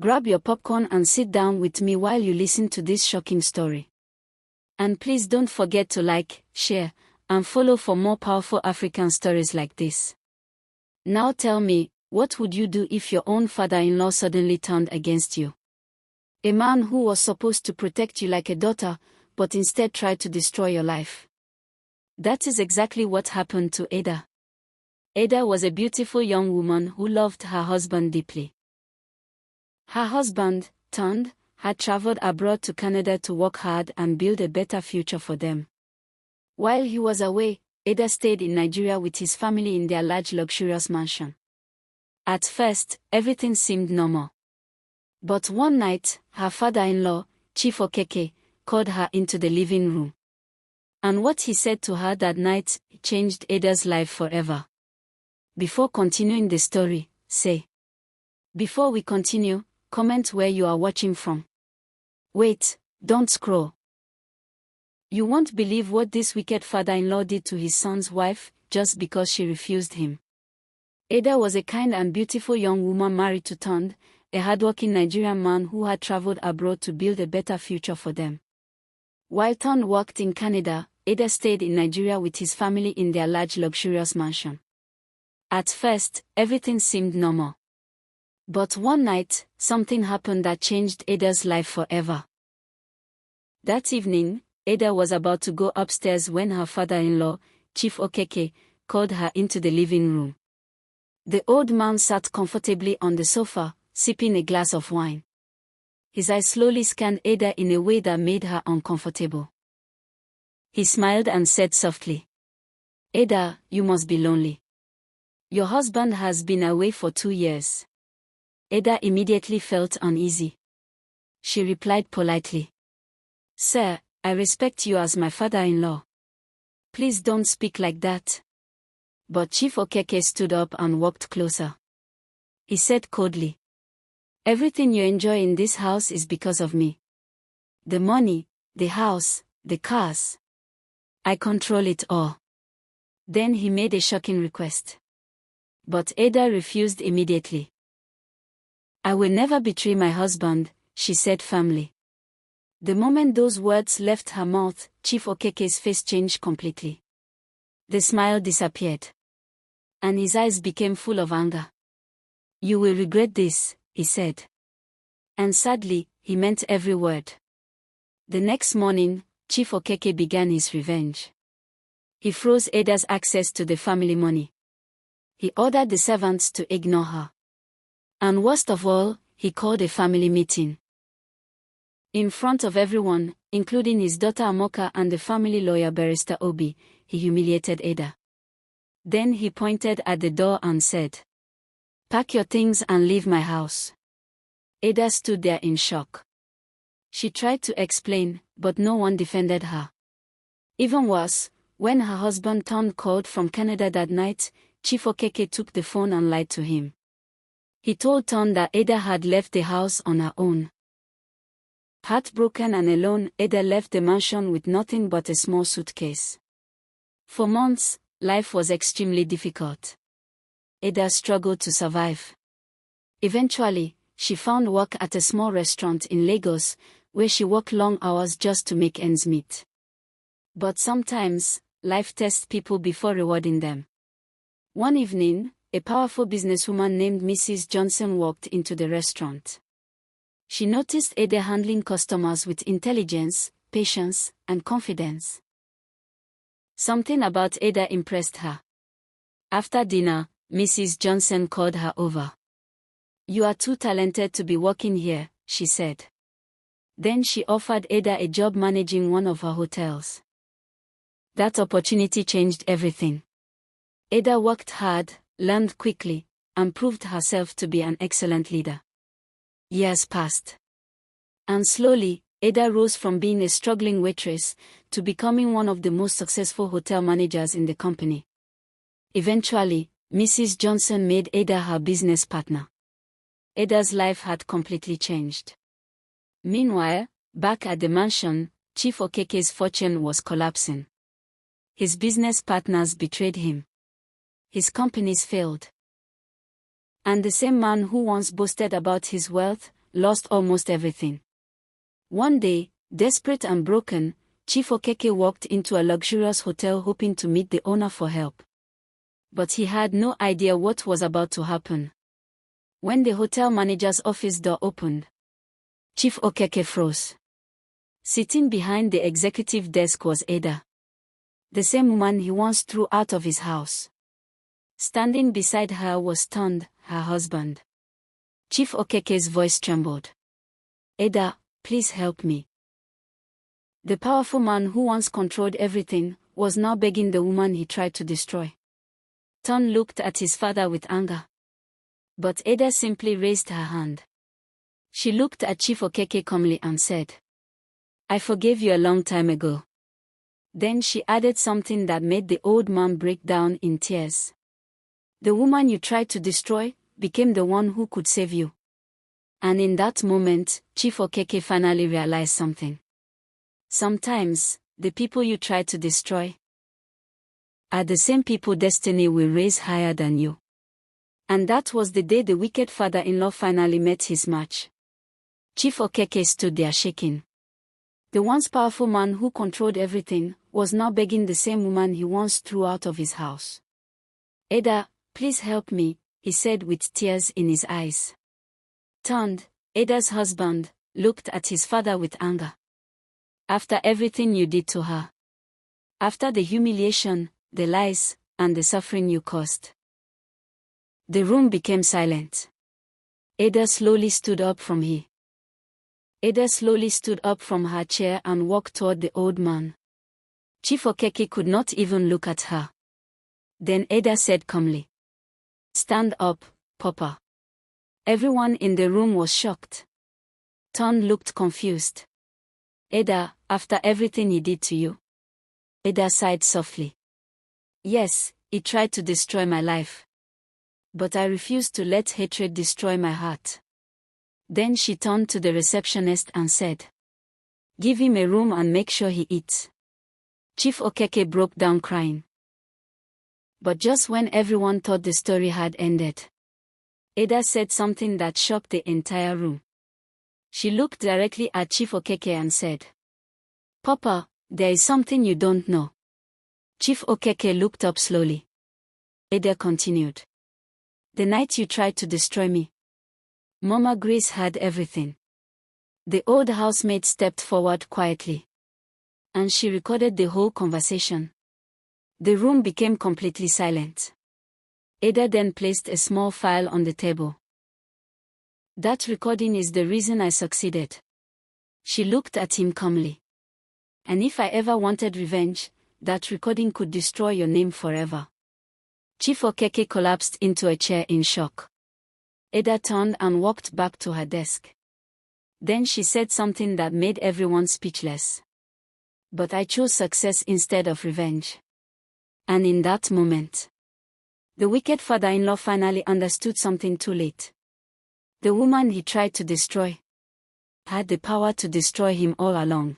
Grab your popcorn and sit down with me while you listen to this shocking story. And please don't forget to like, share, and follow for more powerful African stories like this. Now tell me, what would you do if your own father-in-law suddenly turned against you? A man who was supposed to protect you like a daughter, but instead tried to destroy your life. That is exactly what happened to Ada. Ada was a beautiful young woman who loved her husband deeply. Her husband, Tund, had traveled abroad to Canada to work hard and build a better future for them. While he was away, Ada stayed in Nigeria with his family in their large luxurious mansion. At first, everything seemed normal. But one night, her father-in-law, Chief Okeke, called her into the living room. And what he said to her that night changed Ada's life forever. Before continuing the story, say. Before we continue, comment where you are watching from. Wait, don't scroll. You won't believe what this wicked father-in-law did to his son's wife, just because she refused him. Ada was a kind and beautiful young woman married to Tund, a hardworking Nigerian man who had traveled abroad to build a better future for them. While Tund worked in Canada, Ada stayed in Nigeria with his family in their large luxurious mansion. At first, everything seemed normal. But one night, something happened that changed Ada's life forever. That evening, Ada was about to go upstairs when her father-in-law, Chief Okeke, called her into the living room. The old man sat comfortably on the sofa, sipping a glass of wine. His eyes slowly scanned Ada in a way that made her uncomfortable. He smiled and said softly, "Ada, you must be lonely. Your husband has been away for 2 years." Ada immediately felt uneasy. She replied politely, "Sir, I respect you as my father-in-law. Please don't speak like that." But Chief Okeke stood up and walked closer. He said coldly, "Everything you enjoy in this house is because of me. The money, the house, the cars. I control it all." Then he made a shocking request. But Ada refused immediately. "I will never betray my husband," she said firmly. The moment those words left her mouth, Chief Okeke's face changed completely. The smile disappeared. And his eyes became full of anger. "You will regret this," he said. And sadly, he meant every word. The next morning, Chief Okeke began his revenge. He froze Ada's access to the family money. He ordered the servants to ignore her. And worst of all, he called a family meeting. In front of everyone, including his daughter Amoka and the family lawyer Barrister Obi, he humiliated Ada. Then he pointed at the door and said, "Pack your things and leave my house." Ada stood there in shock. She tried to explain, but no one defended her. Even worse, when her husband Tund called from Canada that night, Chief Okeke took the phone and lied to him. He told Tund that Ada had left the house on her own. Heartbroken and alone, Ada left the mansion with nothing but a small suitcase. For months, life was extremely difficult. Ada struggled to survive. Eventually, she found work at a small restaurant in Lagos, where she worked long hours just to make ends meet. But sometimes, life tests people before rewarding them. One evening, a powerful businesswoman named Mrs. Johnson walked into the restaurant. She noticed Ada handling customers with intelligence, patience, and confidence. Something about Ada impressed her. After dinner, Mrs. Johnson called her over. "You are too talented to be working here," she said. Then she offered Ada a job managing one of her hotels. That opportunity changed everything. Ada worked hard, learned quickly, and proved herself to be an excellent leader. Years passed. And slowly, Ada rose from being a struggling waitress to becoming one of the most successful hotel managers in the company. Eventually, Mrs. Johnson made Ada her business partner. Ada's life had completely changed. Meanwhile, back at the mansion, Chief Okeke's fortune was collapsing. His business partners betrayed him. His companies failed. And the same man who once boasted about his wealth, lost almost everything. One day, desperate and broken, Chief Okeke walked into a luxurious hotel hoping to meet the owner for help. But he had no idea what was about to happen. When the hotel manager's office door opened, Chief Okeke froze. Sitting behind the executive desk was Ada, the same woman he once threw out of his house. Standing beside her was Tond, her husband. Chief Okeke's voice trembled. "Ada, please help me." The powerful man who once controlled everything was now begging the woman he tried to destroy. Tond looked at his father with anger. But Ada simply raised her hand. She looked at Chief Okeke calmly and said, "I forgave you a long time ago." Then she added something that made the old man break down in tears. "The woman you tried to destroy became the one who could save you." And in that moment, Chief Okeke finally realized something. Sometimes, the people you try to destroy are the same people destiny will raise higher than you. And that was the day the wicked father-in-law finally met his match. Chief Okeke stood there shaking. The once powerful man who controlled everything was now begging the same woman he once threw out of his house. "Ada, please help me," he said with tears in his eyes. Tond, Ada's husband, looked at his father with anger. "After everything you did to her. After the humiliation, the lies, and the suffering you caused." The room became silent. Ada slowly stood up from her chair and walked toward the old man. Chief Okeke could not even look at her. Then Ada said calmly, "Stand up, Papa." Everyone in the room was shocked. Tond looked confused. "Ada, after everything he did to you?" Ada sighed softly. "Yes, he tried to destroy my life. But I refused to let hatred destroy my heart." Then she turned to the receptionist and said, "Give him a room and make sure he eats." Chief Okeke broke down crying. But just when everyone thought the story had ended, Ada said something that shocked the entire room. She looked directly at Chief Okeke and said, "Papa, there is something you don't know." Chief Okeke looked up slowly. Ada continued, "The night you tried to destroy me, Mama Grace had everything." The old housemaid stepped forward quietly, and she recorded the whole conversation. The room became completely silent. Ada then placed a small file on the table. "That recording is the reason I succeeded." She looked at him calmly. "And if I ever wanted revenge, that recording could destroy your name forever." Chief Okeke collapsed into a chair in shock. Ada turned and walked back to her desk. Then she said something that made everyone speechless. "But I chose success instead of revenge." And in that moment, the wicked father-in-law finally understood something too late. The woman he tried to destroy had the power to destroy him all along.